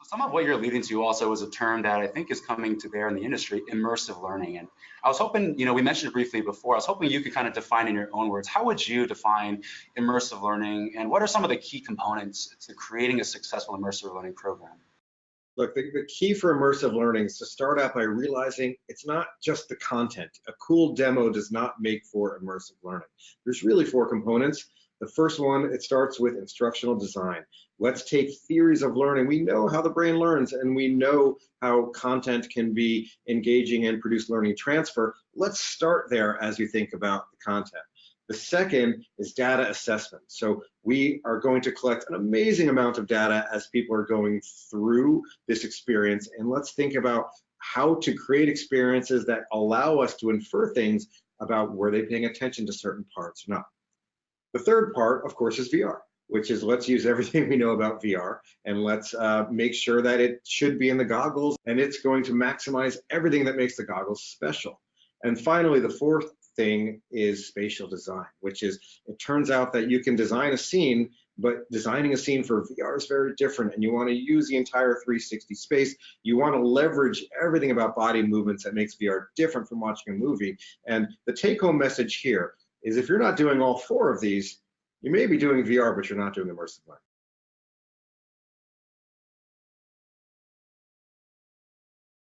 Some of what you're leading to also is a term that I think is coming to bear in the industry, immersive learning. And I was hoping, we mentioned it briefly before, I was hoping you could kind of define in your own words, how would you define immersive learning and what are some of the key components to creating a successful immersive learning program? Look, the key for immersive learning is to start out by realizing it's not just the content. A cool demo does not make for immersive learning. There's really four components. The first one, it starts with instructional design. Let's take theories of learning. We know how the brain learns and we know how content can be engaging and produce learning transfer. Let's start there as you think about the content. The second is data assessment. So we are going to collect an amazing amount of data as people are going through this experience. And let's think about how to create experiences that allow us to infer things about were they paying attention to certain parts or not. The third part, of course, is VR, which is let's use everything we know about VR and let's make sure that it should be in the goggles and it's going to maximize everything that makes the goggles special. And finally, the fourth thing is spatial design, which is it turns out that you can design a scene, but designing a scene for VR is very different and you want to use the entire 360 space. You want to leverage everything about body movements that makes VR different from watching a movie. And the take-home message here is if you're not doing all four of these, you may be doing VR, but you're not doing immersive learning.